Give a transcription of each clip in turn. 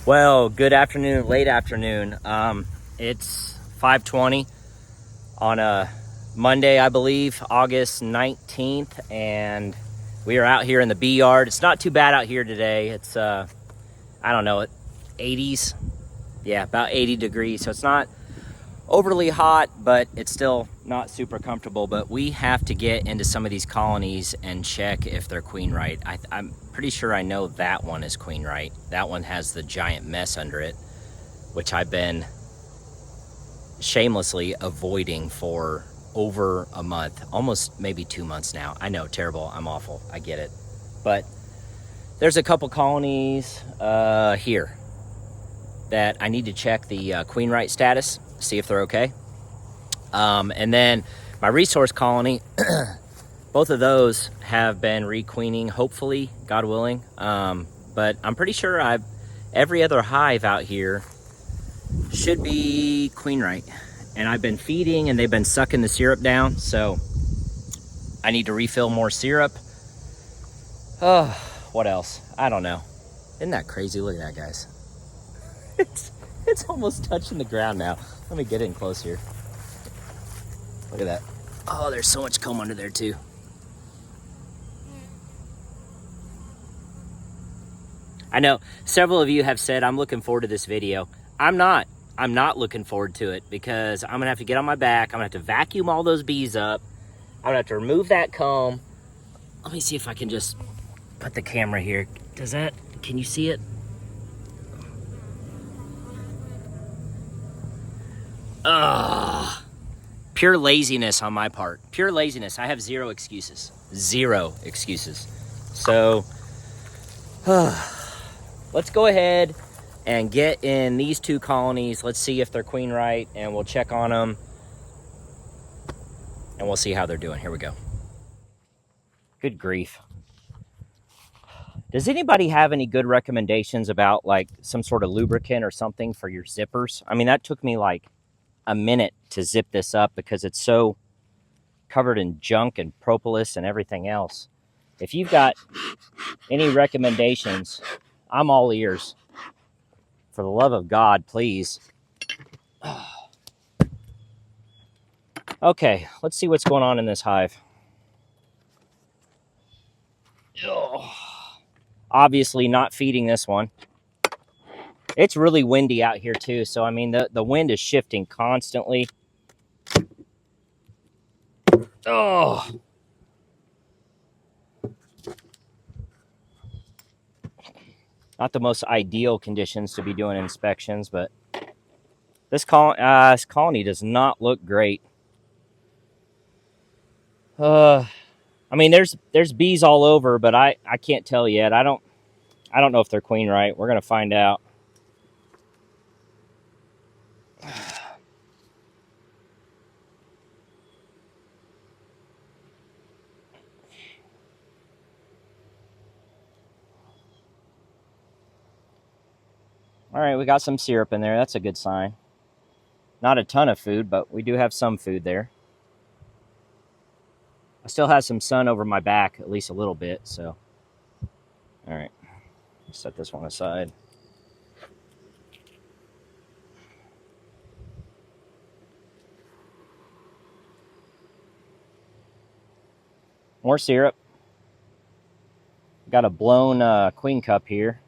Well, good afternoon, late afternoon. It's 5:20 on a Monday, I believe, August 19th, and we are out here in the bee yard. It's not too bad out here today. It's I don't know, 80s. Yeah, about 80 degrees. So it's not overly hot, but it's still not super comfortable. But we have to get into some of these colonies and check if they're Queenright. I'm pretty sure I know that one is Queenright. That one has the giant mess under it, which I've been shamelessly avoiding for over a month, almost maybe 2 months now. I know, terrible. I'm awful. I get it. But there's a couple colonies here that I need to check the Queenright status, see if they're okay. And then my resource colony, both of those have been requeening, hopefully, God willing. But I'm pretty sure every other hive out here should be Queenright. And I've been feeding and they've been sucking the syrup down. So I need to refill more syrup. Oh, what else? I don't know. Isn't that crazy? Look at that, guys. It's almost touching the ground now. Let me get in close here. Look at that. Oh, there's so much comb under there too. I know several of you have said I'm looking forward to this video. I'm not looking forward to it because I'm gonna have to get on my back. I'm gonna have to vacuum all those bees up. I'm gonna have to remove that comb. Let me see if I can just put the camera here. Can you see it? Ugh. Pure laziness on my part. Pure laziness. I have zero excuses. Zero excuses. So, let's go ahead and get in these two colonies. Let's see if they're Queenright, and we'll check on them. And we'll see how they're doing. Here we go. Good grief. Does anybody have any good recommendations about like some sort of lubricant or something for your zippers? I mean, that took me like a minute to zip this up because it's so covered in junk and propolis and everything else. If you've got any recommendations, I'm all ears. For the love of God, please. Okay, let's see what's going on in this hive. Oh, obviously not feeding this one. It's really windy out here too, so I mean the wind is shifting constantly. Oh. Not the most ideal conditions to be doing inspections, but this colony does not look great. I mean, there's bees all over, but I can't tell yet. I don't know if they're Queenright. We're gonna find out. All right, we got some syrup in there. That's a good sign. Not a ton of food, but we do have some food there. I still have some sun over my back, at least a little bit, so. All right, set this one aside. More syrup. Got a blown queen cup here.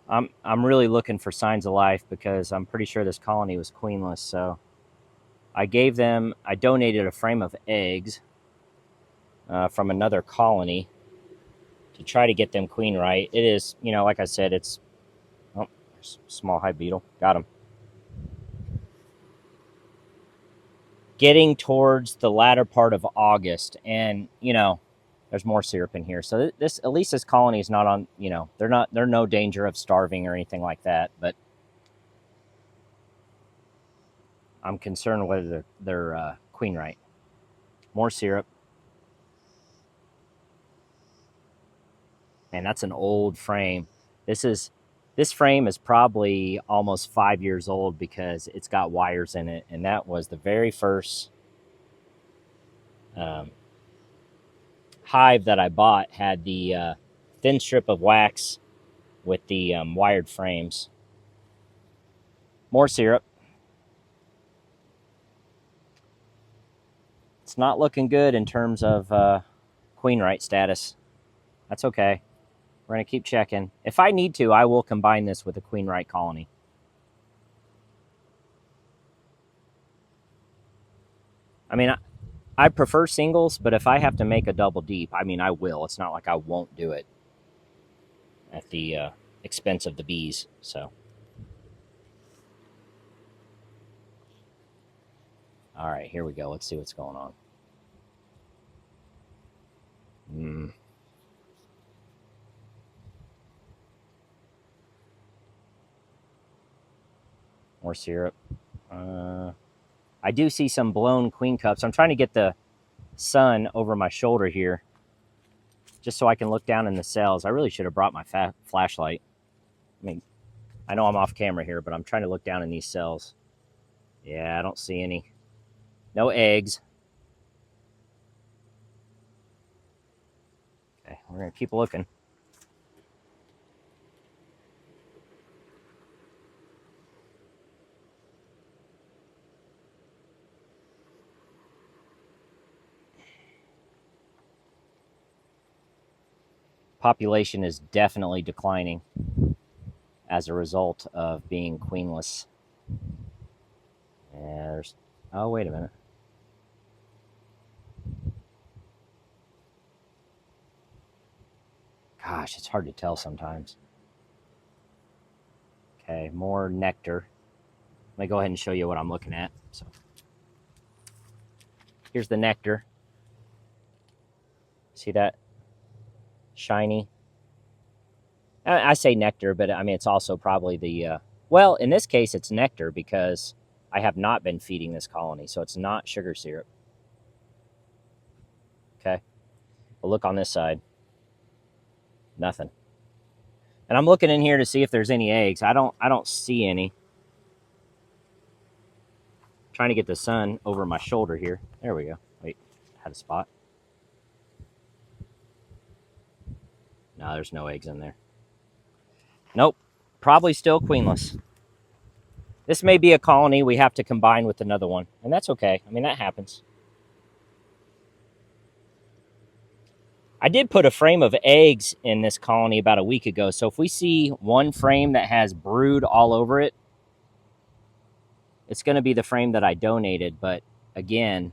I'm really looking for signs of life because I'm pretty sure this colony was queenless. So I donated a frame of eggs from another colony to try to get them Queenright. It is, like I said, it's small hive beetle. Got him. Getting towards the latter part of August, and there's more syrup in here. So at least this colony is not on, they're no danger of starving or anything like that. But I'm concerned whether they're Queenright. More syrup. Man, that's an old frame. This frame is probably almost 5 years old because it's got wires in it, and that was the very first hive that I bought had the thin strip of wax with the wired frames. More syrup. It's not looking good in terms of Queenright status. That's okay. We're going to keep checking. If I need to, I will combine this with a Queenright colony. I mean, I prefer singles, but if I have to make a double deep, I mean, I will. It's not like I won't do it at the expense of the bees. So, all right, here we go. Let's see what's going on. More syrup. I do see some blown queen cups. I'm trying to get the sun over my shoulder here just so I can look down in the cells. I really should have brought my flashlight. I mean, I know I'm off camera here, but I'm trying to look down in these cells. Yeah, I don't see any. No eggs. Okay, we're going to keep looking. Population is definitely declining as a result of being queenless. Yeah, there's... Oh, wait a minute. Gosh, it's hard to tell sometimes. Okay, more nectar. Let me go ahead and show you what I'm looking at. So, here's the nectar. See that? Shiny. I say nectar, but I mean, it's also probably the... well, in this case, it's nectar because I have not been feeding this colony, so it's not sugar syrup. Okay. Well, look on this side. Nothing. And I'm looking in here to see if there's any eggs. I don't see any. I'm trying to get the sun over my shoulder here. There we go. Wait, had a spot. No, there's no eggs in there. Nope. Probably still queenless. This may be a colony we have to combine with another one, and that's okay. I mean, that happens. I did put a frame of eggs in this colony about a week ago, so if we see one frame that has brood all over it, it's going to be the frame that I donated. But again,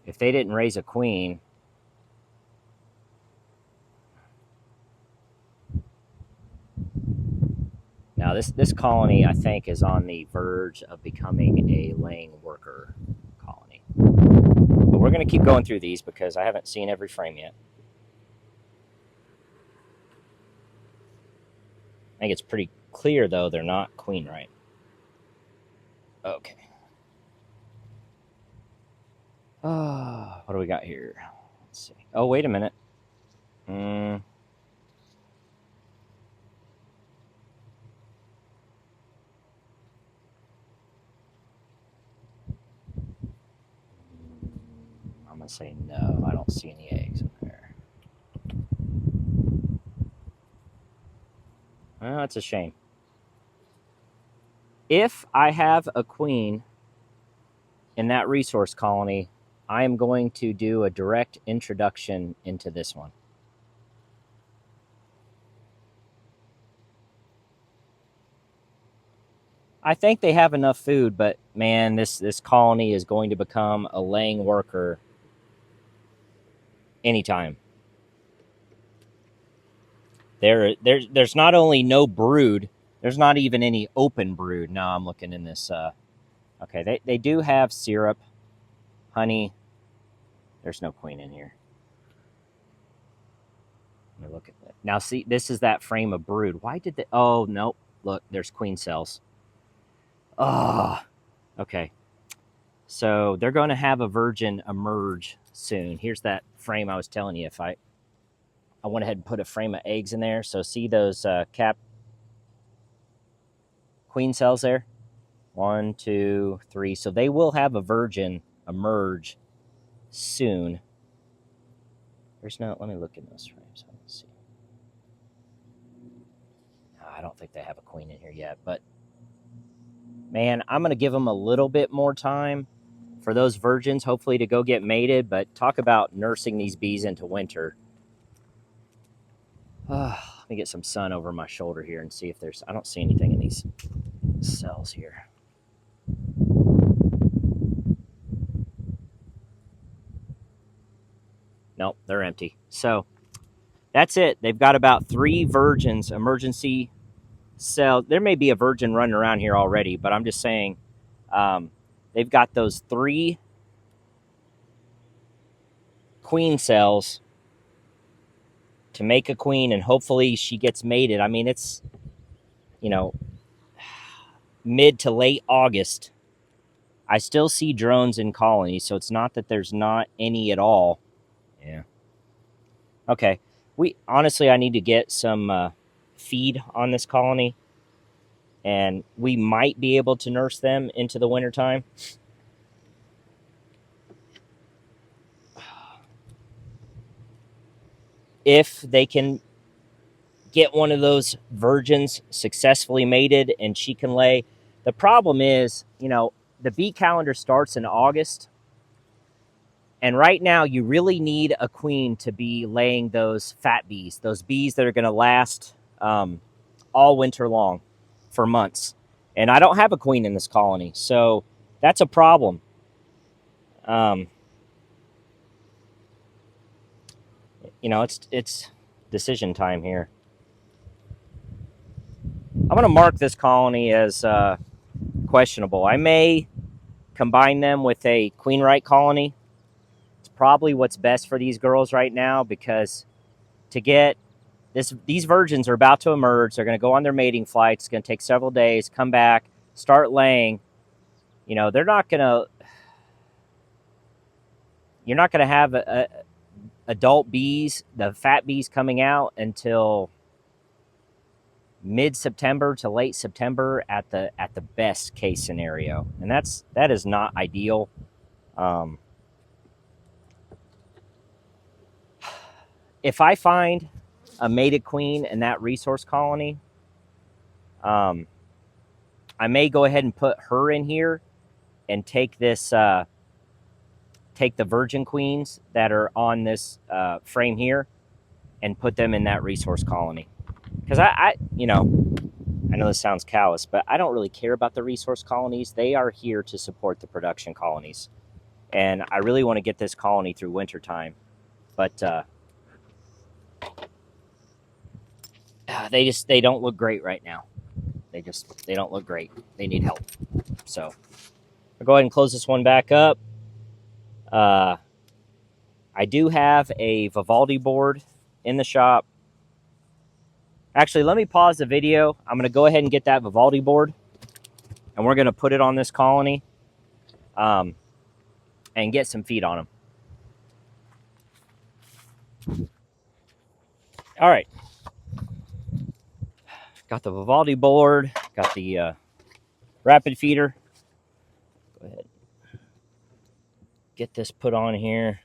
if they didn't raise a queen... Now, this colony, I think, is on the verge of becoming a laying worker colony. But we're going to keep going through these because I haven't seen every frame yet. I think it's pretty clear, though, they're not Queenright. Okay. What do we got here? Let's see. Oh, wait a minute. I'm going to say no. I don't see any eggs in there. Well, that's a shame. If I have a queen in that resource colony, I am going to do a direct introduction into this one. I think they have enough food, but man, this colony is going to become a laying worker anytime. There's not only no brood, there's not even any open brood. No, I'm looking in this. Okay, they do have syrup, honey. There's no queen in here. Let me look at that. Now, see, this is that frame of brood. Why did they... Oh, nope. Look, there's queen cells. Oh, okay. So they're going to have a virgin emerge soon. Here's that frame I was telling you. If I went ahead and put a frame of eggs in there. So see those cap queen cells there? 1, 2, 3. So they will have a virgin emerge soon. There's no, let me look in those frames. Let's see. I don't think they have a queen in here yet, but man, I'm going to give them a little bit more time for those virgins, hopefully to go get mated. But talk about nursing these bees into winter. Let me get some sun over my shoulder here and see if there's, I don't see anything in these cells here. Nope, they're empty. So that's it. They've got about 3 virgins, emergency cell. There may be a virgin running around here already, but I'm just saying they've got those 3 queen cells to make a queen, and hopefully she gets mated. I mean, it's, you know, mid to late August. I still see drones in colonies, so it's not that there's not any at all. Yeah. Okay. I need to get some feed on this colony, and we might be able to nurse them into the wintertime. If they can get one of those virgins successfully mated and she can lay. The problem is, the bee calendar starts in August. And right now, you really need a queen to be laying those fat bees, those bees that are going to last all winter long for months. And I don't have a queen in this colony, so that's a problem. It's decision time here. I'm going to mark this colony as questionable. I may combine them with a Queenright colony. It's probably what's best for these girls right now, because to get these virgins are about to emerge. They're going to go on their mating flights. It's going to take several days, come back, start laying. They're not going to, you're not going to have adult bees, the fat bees, coming out until mid-September to late September at the best case scenario. And that is not ideal. If I find a mated queen in that resource colony, I may go ahead and put her in here and take this, take the virgin queens that are on this frame here and put them in that resource colony. Because I know this sounds callous, but I don't really care about the resource colonies. They are here to support the production colonies. And I really want to get this colony through wintertime. But they don't look great right now. They don't look great. They need help. So I'll go ahead and close this one back up. I do have a Vivaldi board in the shop. Actually, let me pause the video. I'm going to go ahead and get that Vivaldi board, and we're going to put it on this colony and get some feed on them. All right. Got the Vivaldi board. Got the rapid feeder. Go ahead. Get this put on here.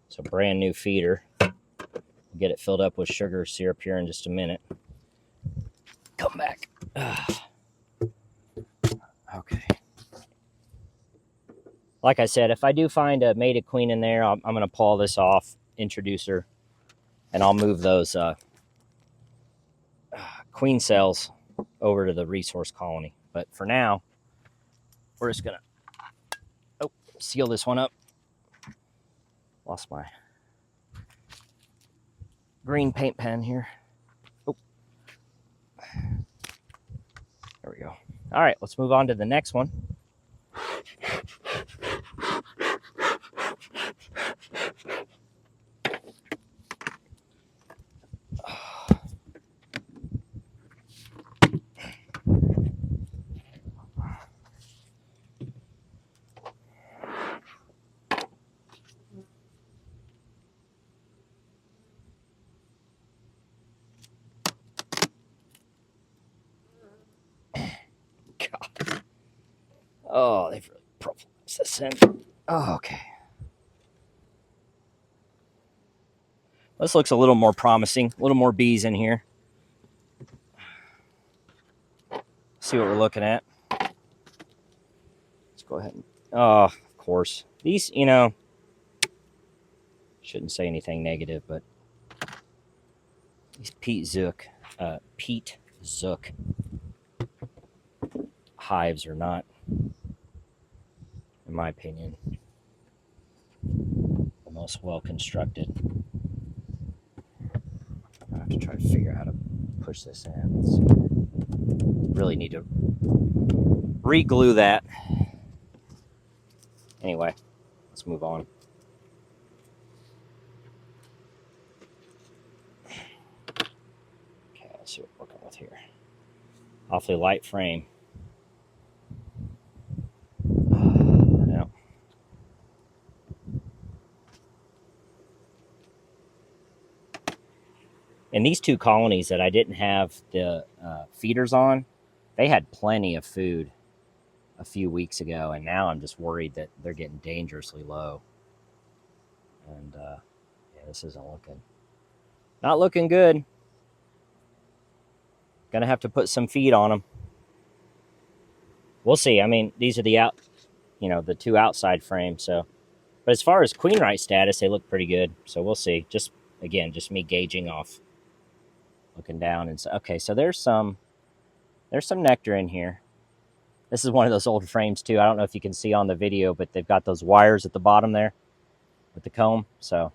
It's a brand new feeder. Get it filled up with sugar syrup here in just a minute. Come back. Okay. Like I said, if I do find a mated queen in there, I'm going to pull this off, introduce her, and I'll move those queen cells over to the resource colony. But for now, we're just going to seal this one up. Lost my green paint pen here. Oh, there we go. All right, let's move on to the next one. God. Oh, they've really profiles this in. Oh, okay. This looks a little more promising. A little more bees in here. See what we're looking at. Let's go ahead and... Oh, of course. These, you know... Shouldn't say anything negative, but... These Pete Zook hives are not, in my opinion, the most well constructed. I have to try to figure out how to push this in. Let's see. Really need to re-glue that. Anyway, let's move on. Okay, let's see what we're working with here. Awfully light frame. Yeah. And these two colonies that I didn't have the feeders on, they had plenty of food a few weeks ago, and now I'm just worried that they're getting dangerously low. And yeah, this isn't not looking good. Gonna have to put some feed on them. We'll see. I mean, these are the two outside frames. So, but as far as Queenright status, they look pretty good. So we'll see. Just me gauging off, looking down, and so okay. So there's some nectar in here. This is one of those old frames too. I don't know if you can see on the video, but they've got those wires at the bottom there with the comb. So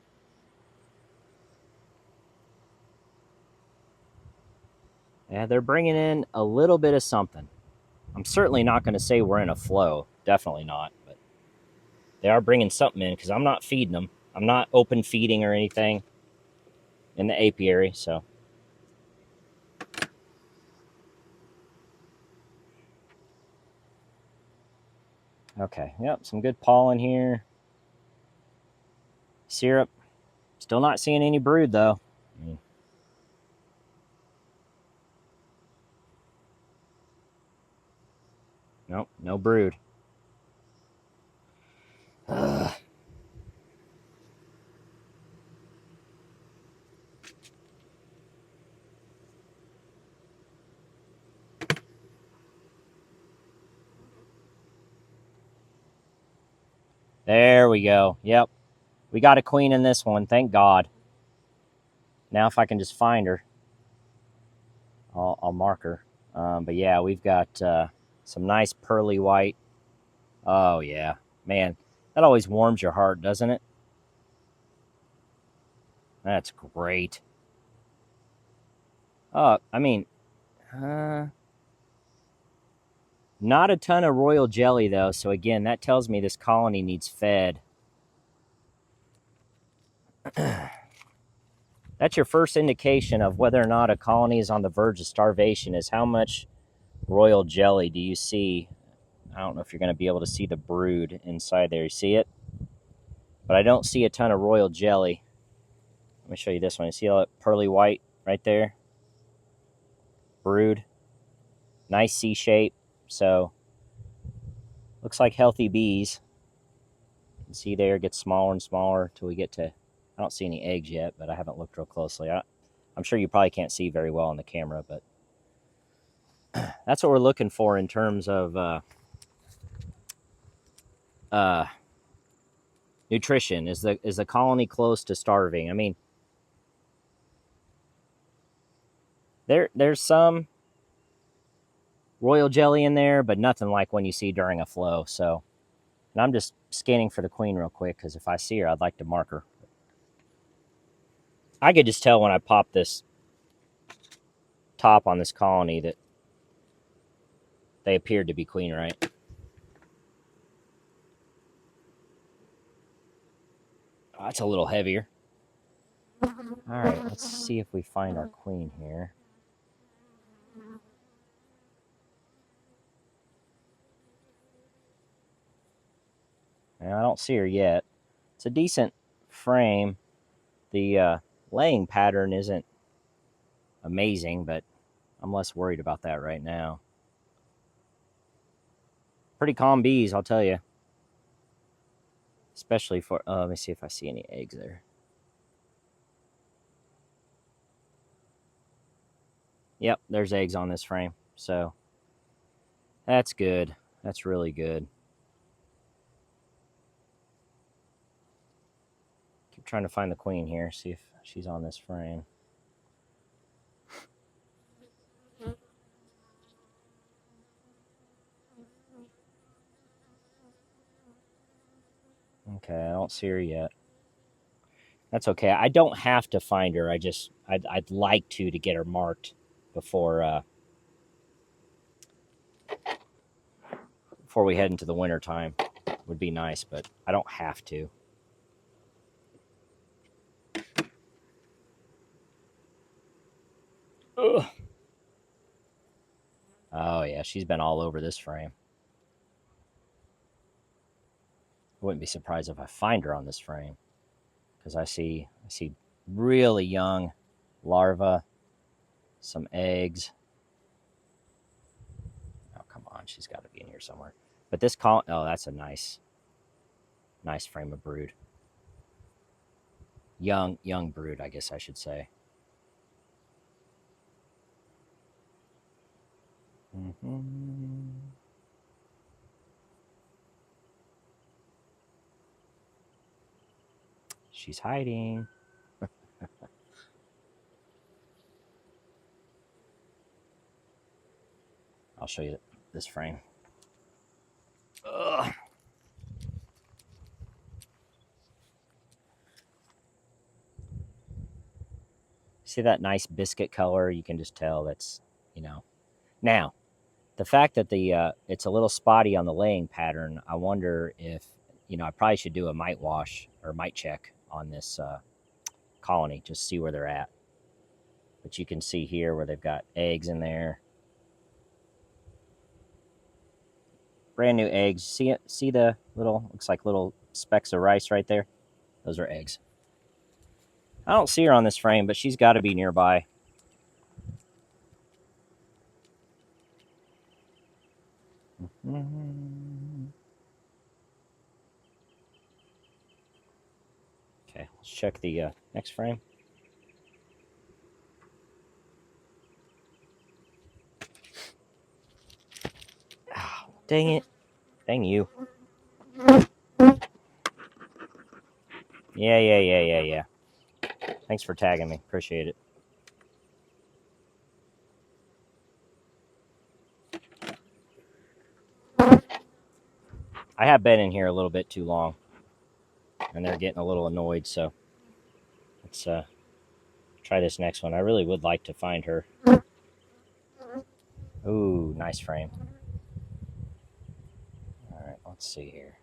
yeah, they're bringing in a little bit of something. I'm certainly not going to say we're in a flow. Definitely not. But they are bringing something in because I'm not feeding them. I'm not open feeding or anything in the apiary. So okay, yep, some good pollen here. Syrup. Still not seeing any brood though. Nope, no brood. There we go. Yep. We got a queen in this one. Thank God. Now if I can just find her, I'll mark her. But yeah, we've got some nice pearly white. Oh, yeah. Man, that always warms your heart, doesn't it? That's great. I mean, not a ton of royal jelly, though. So again, that tells me this colony needs fed. That's your first indication of whether or not a colony is on the verge of starvation, is how much royal jelly do you see. I don't know if you're going to be able to see the brood inside there. You see it? But I don't see a ton of royal jelly. Let me show you this one. You see all that pearly white right there? Brood. Nice C shape. So, looks like healthy bees. You can see there, it gets smaller and smaller until we get to... I don't see any eggs yet, but I haven't looked real closely. I'm sure you probably can't see very well on the camera, but that's what we're looking for in terms of nutrition. Is the colony close to starving? I mean, there's some royal jelly in there, but nothing like when you see during a flow. So, and I'm just scanning for the queen real quick because if I see her, I'd like to mark her. I could just tell when I pop this top on this colony that they appeared to be Queenright. Oh, that's a little heavier. All right, let's see if we find our queen here. Now, I don't see her yet. It's a decent frame. The laying pattern isn't amazing, but I'm less worried about that right now. Pretty calm bees, I'll tell you. Especially for, let me see if I see any eggs there. Yep, there's eggs on this frame. So that's good. That's really good. Keep trying to find the queen here, see if she's on this frame. Okay, I don't see her yet. That's okay. I don't have to find her. I'd like to get her marked before before we head into the winter time. Would be nice, but I don't have to. Ugh. Oh yeah, she's been all over this frame. I wouldn't be surprised if I find her on this frame, because I see really young larvae, some eggs. Oh come on, she's got to be in here somewhere. But this oh, that's a nice frame of brood. Young brood, I guess I should say. Mm-hmm. She's hiding. I'll show you this frame. Ugh. See that nice biscuit color? You can just tell that's, you know. Now, the fact that the it's a little spotty on the laying pattern, I wonder if, I probably should do a mite wash or mite check on this colony, just see where they're at. But you can see here where they've got eggs in there. Brand new eggs. See it? See the little, looks like little specks of rice right there? Those are eggs. I don't see her on this frame, but she's got to be nearby. Okay, let's check the next frame. Oh, dang it. Dang you. Yeah. Thanks for tagging me. Appreciate it. I have been in here a little bit too long, and they're getting a little annoyed, so let's try this next one. I really would like to find her. Ooh, nice frame. All right, let's see here.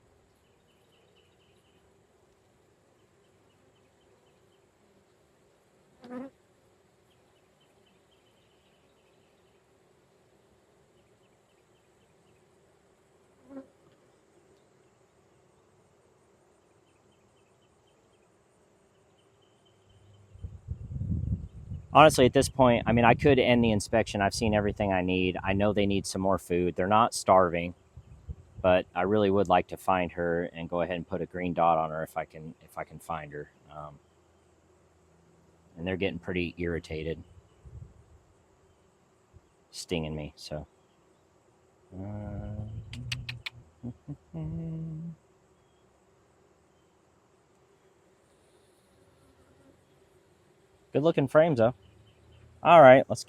Honestly, at this point, I mean, I could end the inspection. I've seen everything I need. I know they need some more food. They're not starving, but I really would like to find her and go ahead and put a green dot on her if I can find her. And they're getting pretty irritated, stinging me. So. Good looking frames though. All right, let's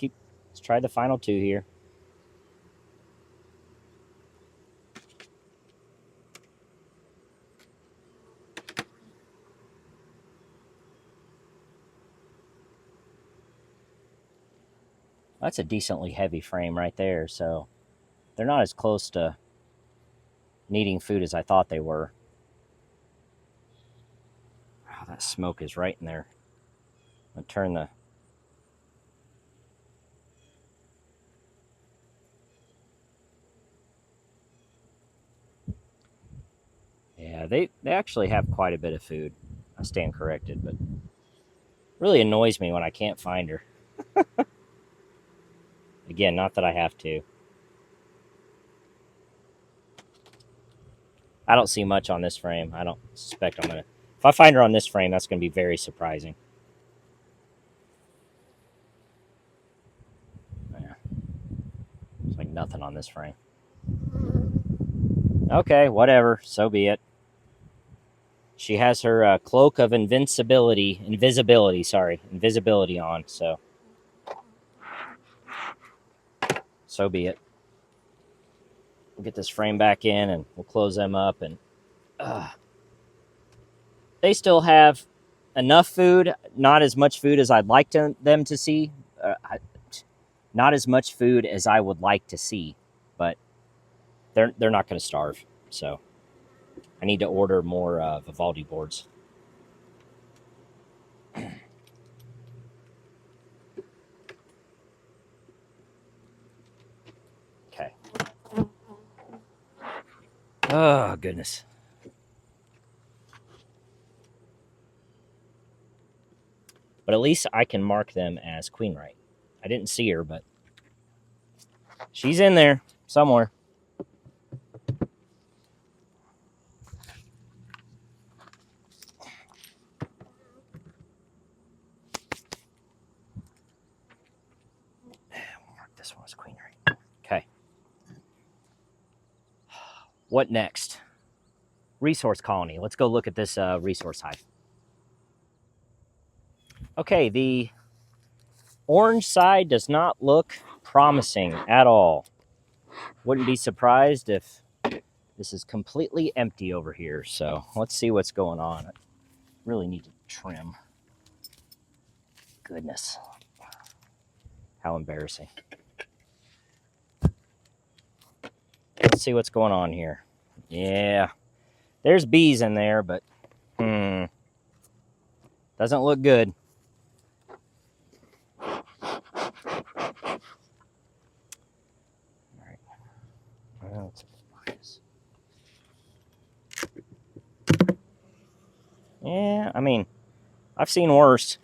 try the final two here. That's a decently heavy frame right there, so they're not as close to needing food as I thought they were. Oh, that smoke is right in there. I'm gonna turn the... Yeah, they actually have quite a bit of food. I stand corrected, but really annoys me when I can't find her. Again, not that I have to. I don't see much on this frame. I don't suspect I'm gonna. If I find her on this frame, that's gonna be very surprising. Yeah, it's like nothing on this frame. Okay, whatever. So be it. She has her cloak of invisibility on. So be it. We'll get this frame back in, and we'll close them up. And they still have enough food. Not as much food as I'd like them to see. Not as much food as I would like to see, but they're not going to starve. So I need to order more Vivaldi boards. Okay. Oh, goodness. But at least I can mark them as Queenright. I didn't see her, but she's in there somewhere. We'll mark this one as Queenright. Okay. What next? Resource colony. Let's go look at this resource hive. Okay, the orange side does not look promising at all. Wouldn't be surprised if this is completely empty over here. So let's see what's going on. I really need to trim. Goodness. How embarrassing. Let's see what's going on here. Yeah. There's bees in there, but doesn't look good. All right. Well, yeah, I mean, I've seen worse.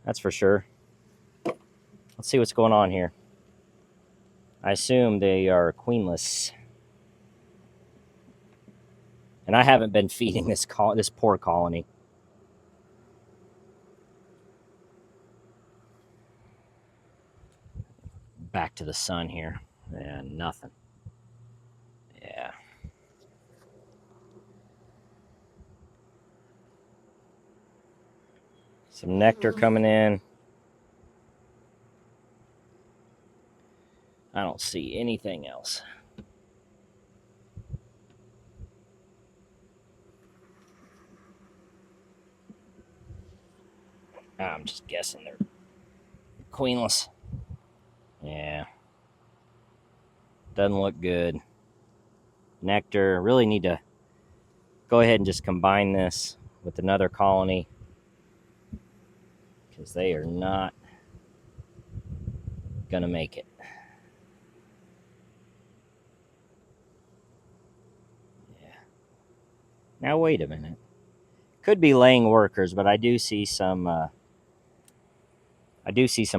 That's for sure. Let's see what's going on here. I assume they are queenless. And I haven't been feeding this poor colony. Back to the sun here. Yeah, nothing. Yeah. Some nectar coming in. I don't see anything else. I'm just guessing they're queenless. Yeah. Doesn't look good. Nectar. Really need to go ahead and just combine this with another colony because they are not going to make it. Yeah. Now, wait a minute. Could be laying workers, but I do see some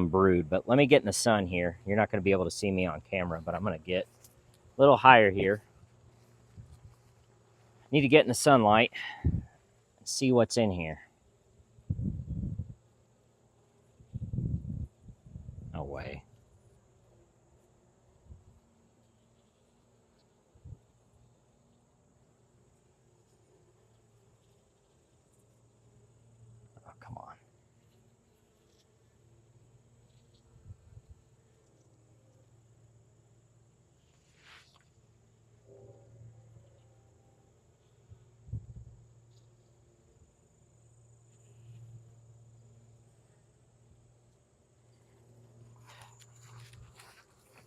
brood. But let me get in the sun here. You're not going to be able to see me on camera, but I'm going to get a little higher here. Need to get in the sunlight and see what's in here. No way. Oh, come on.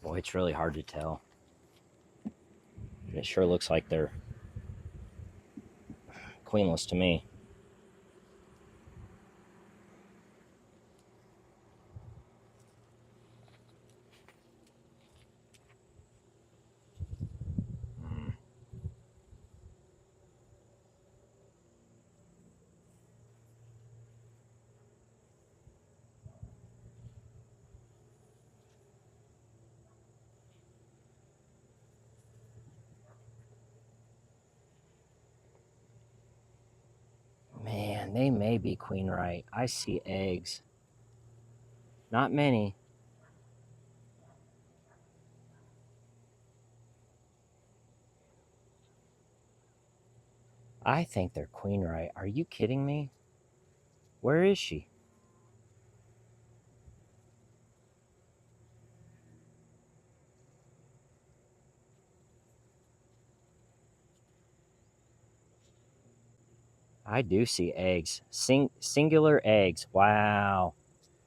Boy, it's really hard to tell. It sure looks like they're queenless to me. And they may be Queenright. I see eggs. Not many. I think they're Queenright. Are you kidding me? Where is she? I do see eggs. Singular eggs. Wow.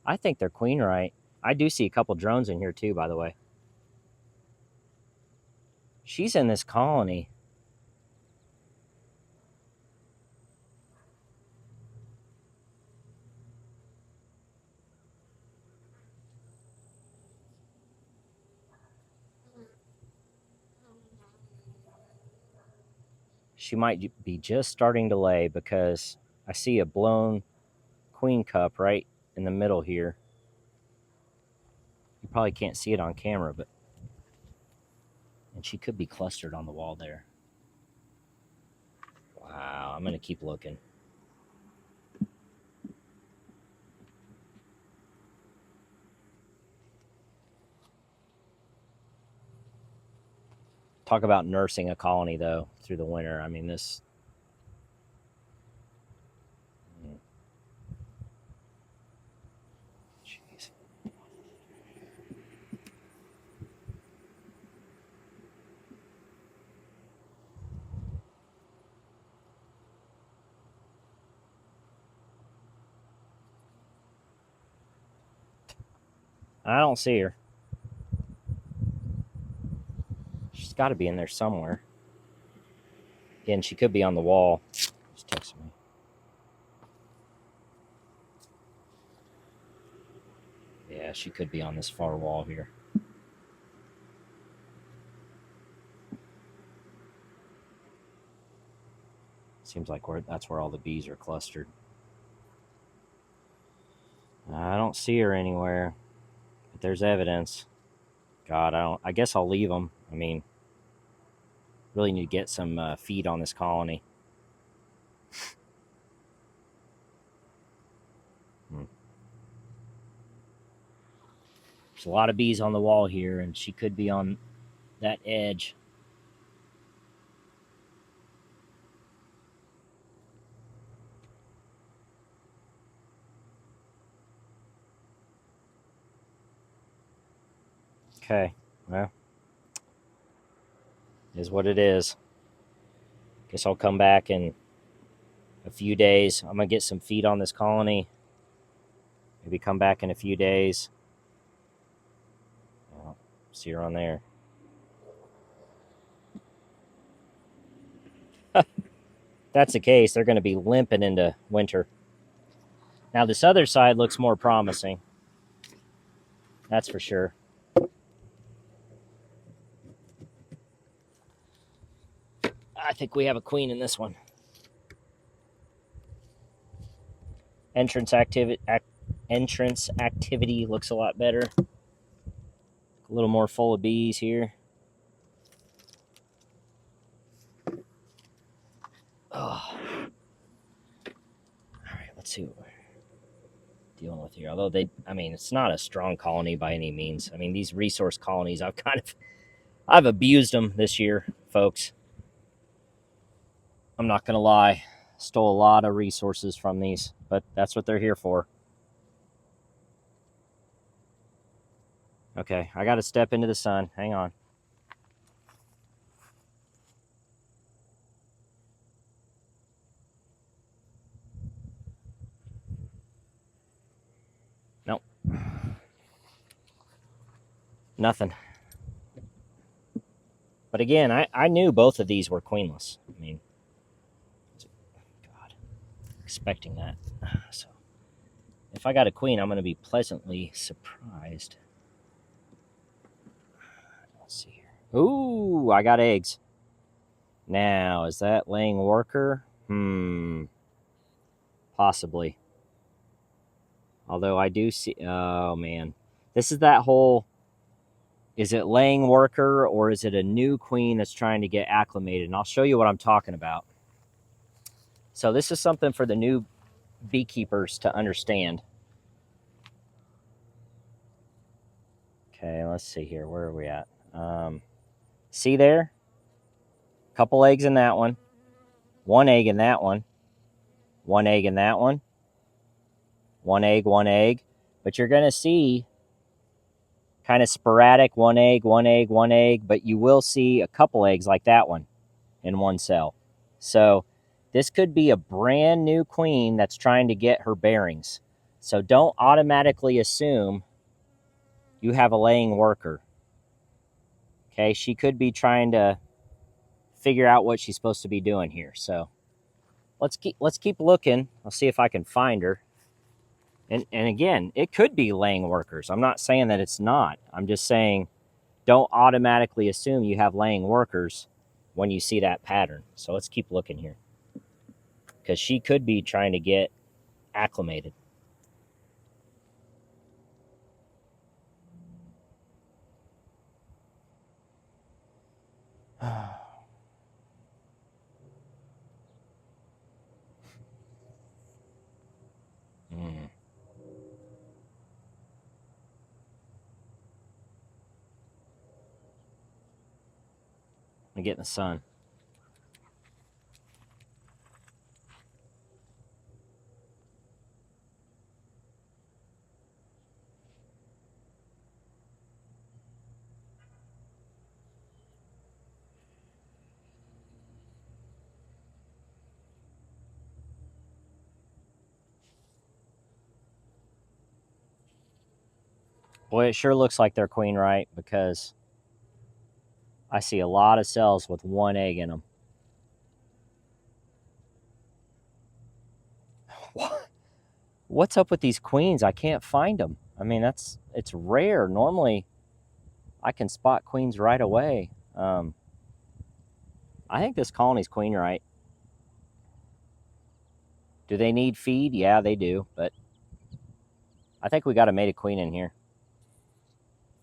I think they're Queenright. I do see a couple drones in here too, by the way. She's in this colony. She might be just starting to lay because I see a blown queen cup right in the middle here. You probably can't see it on camera, but and she could be clustered on the wall there. Wow, I'm gonna keep looking. Talk about nursing a colony though through the winter. I mean this. Jeez. I don't see her. She's got to be in there somewhere. Again, she could be on the wall. Just texting me. Yeah, she could be on this far wall here. Seems like that's where all the bees are clustered. I don't see her anywhere, but there's evidence. God, I guess I'll leave them. I mean, really need to get some feed on this colony. There's a lot of bees on the wall here, and she could be on that edge. Okay, well, is what it is. Guess I'll come back in a few days. I'm gonna get some feed on this colony. Maybe come back in a few days. Well, see her on there. That's the case, they're going to be limping into winter. Now this other side looks more promising. That's for sure. I think we have a queen in this one. Entrance activity looks a lot better. A little more full of bees here. Oh. All right, let's see what we're dealing with here. Although it's not a strong colony by any means. I mean, these resource colonies, I've abused them this year, folks. I'm not gonna lie. Stole a lot of resources from these, but that's what they're here for. Okay, I gotta step into the sun. Hang on. Nope. Nothing. But again, I knew both of these were queenless. I mean, God, expecting that. So, if I got a queen, I'm going to be pleasantly surprised. Let's see here. Ooh, I got eggs. Now, is that laying worker? Possibly. Although I do see... Oh, man. This is that whole... Is it laying worker or is it a new queen that's trying to get acclimated? And I'll show you what I'm talking about. So this is something for the new beekeepers to understand. Okay, let's see here. Where are we at? See there? Couple eggs in that one. One egg in that one. One egg in that one. One egg, one egg. But you're going to see kind of sporadic one egg, one egg, one egg. But you will see a couple eggs like that one in one cell. So this could be a brand new queen that's trying to get her bearings. So don't automatically assume you have a laying worker. Okay, she could be trying to figure out what she's supposed to be doing here. So let's keep looking. I'll see if I can find her. And again, it could be laying workers. I'm not saying that it's not. I'm just saying don't automatically assume you have laying workers when you see that pattern. So let's keep looking here, because she could be trying to get acclimated. And get in the sun. Boy, it sure looks like they're Queenright, because I see a lot of cells with one egg in them. What's up with these queens? I can't find them. I mean, it's rare. Normally, I can spot queens right away. I think this colony's Queenright. Do they need feed? Yeah, they do. But I think we got a mated queen in here.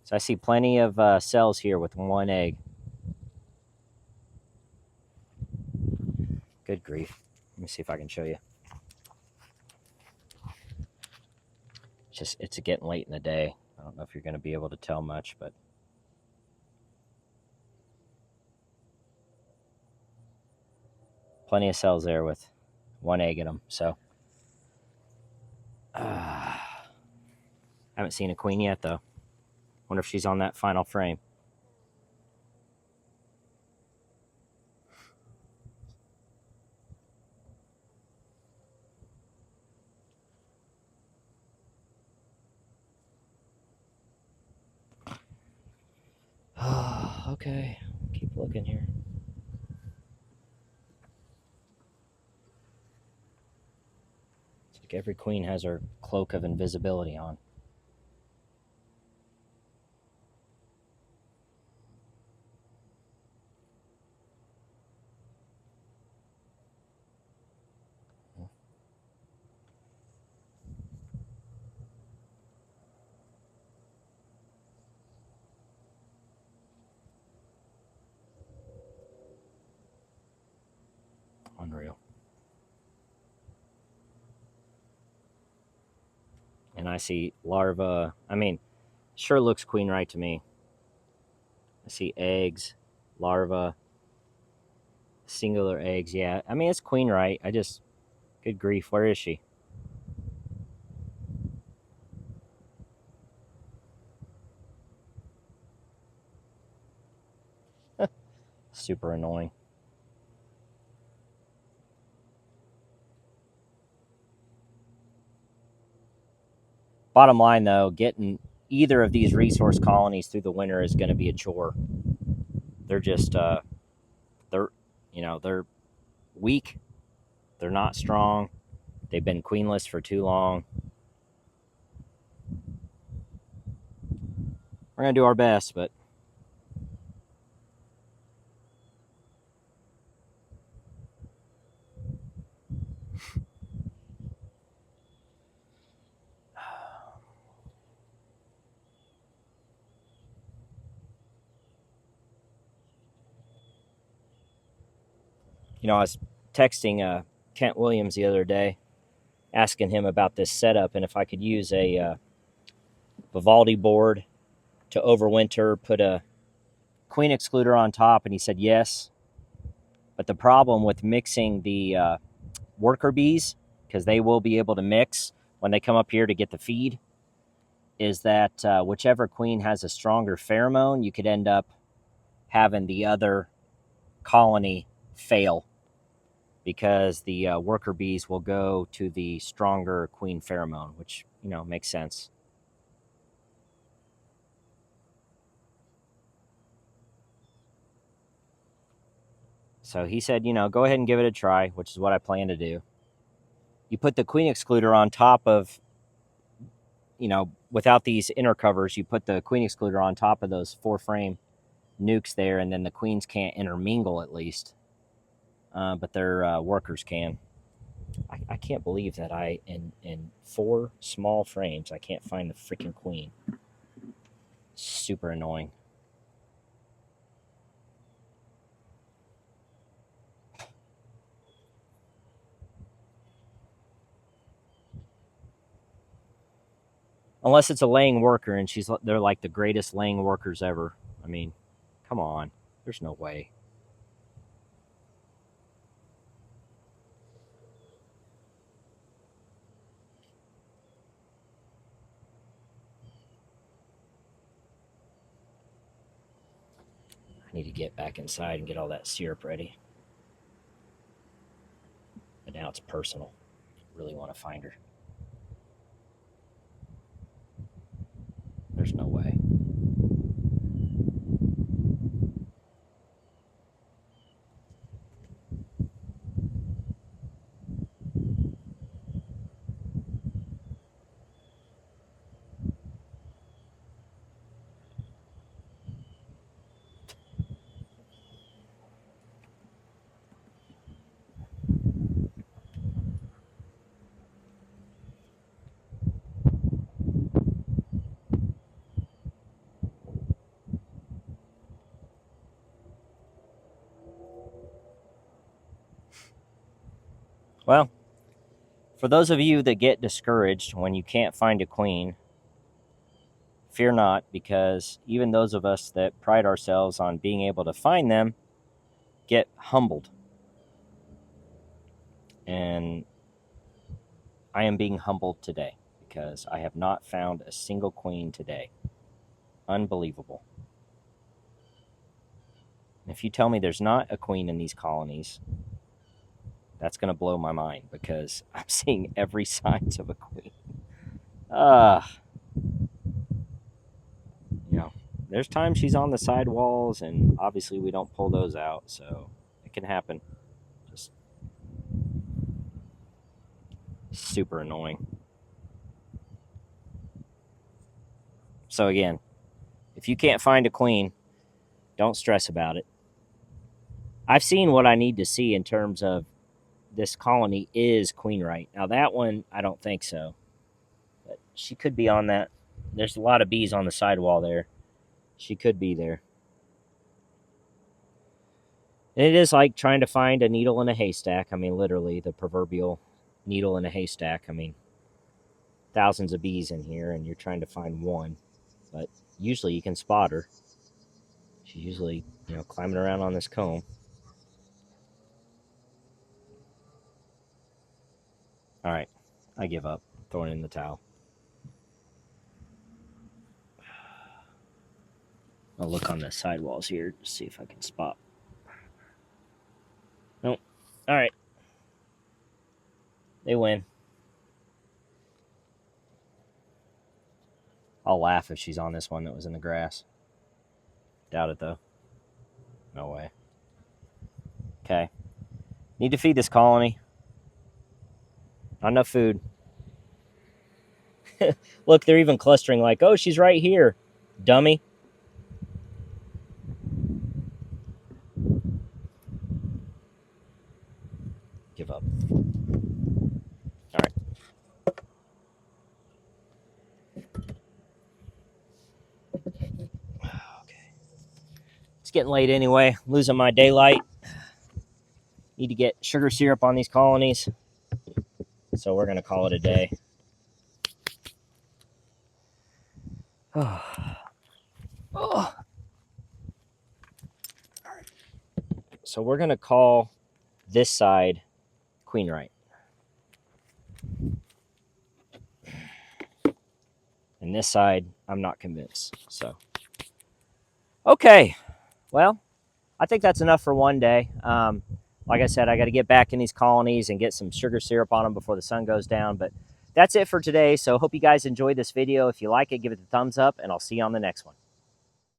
So I see plenty of cells here with one egg. Good grief. Let me see if I can show you. It's getting late in the day. I don't know if you're going to be able to tell much, but plenty of cells there with one egg in them. So haven't seen a queen yet, though. Wonder if she's on that final frame. Okay, keep looking here. It's like every queen has her cloak of invisibility on. Unreal. And I see larva. I mean, sure looks Queenright to me. I see eggs, larva, singular eggs. Yeah, I mean, it's Queenright. Good grief, where is she? Super annoying. Bottom line, though, getting either of these resource colonies through the winter is going to be a chore. They're just, they're weak. They're not strong. They've been queenless for too long. We're going to do our best, but I was texting Kent Williams the other day, asking him about this setup and if I could use a Vivaldi board to overwinter, put a queen excluder on top, and he said yes. But the problem with mixing the worker bees, because they will be able to mix when they come up here to get the feed, is that whichever queen has a stronger pheromone, you could end up having the other colony fail because the worker bees will go to the stronger queen pheromone, which, makes sense. So he said, go ahead and give it a try, which is what I plan to do. You put the queen excluder on top of, without these inner covers, you put the queen excluder on top of those 4-frame nukes there, and then the queens can't intermingle at least, but their workers can. I can't believe that in 4 small frames, I can't find the freaking queen. Super annoying. Unless it's a laying worker and they're like the greatest laying workers ever. I mean, come on. There's no way. I need to get back inside and get all that syrup ready. But now it's personal. I really want to find her. There's no way. Well, for those of you that get discouraged when you can't find a queen, fear not, because even those of us that pride ourselves on being able to find them get humbled. And I am being humbled today because I have not found a single queen today. Unbelievable. If you tell me there's not a queen in these colonies, that's going to blow my mind because I'm seeing every signs of a queen. There's times she's on the side walls, and obviously we don't pull those out, so it can happen. Just super annoying. So again, if you can't find a queen, don't stress about it. I've seen what I need to see in terms of this colony is Queenright. Now that one, I don't think so. But she could be on that. There's a lot of bees on the sidewall there. She could be there. And it is like trying to find a needle in a haystack. I mean, literally, the proverbial needle in a haystack. I mean, thousands of bees in here, and you're trying to find one. But usually you can spot her. She's usually, climbing around on this comb. All right, I give up. Throwing in the towel. I'll look on the sidewalls here to see if I can spot. Nope. All right. They win. I'll laugh if she's on this one that was in the grass. Doubt it, though. No way. Okay. Need to feed this colony. Not enough food. Look, they're even clustering like, oh, she's right here, dummy. Give up. All right. Okay. It's getting late anyway. Losing my daylight. Need to get sugar syrup on these colonies. So we're going to call it a day. Oh. Oh. So we're going to call this side Queenright. And this side, I'm not convinced. So, okay. Well, I think that's enough for one day. Like I said, I got to get back in these colonies and get some sugar syrup on them before the sun goes down. But that's it for today. So hope you guys enjoyed this video. If you like it, give it a thumbs up, and I'll see you on the next one.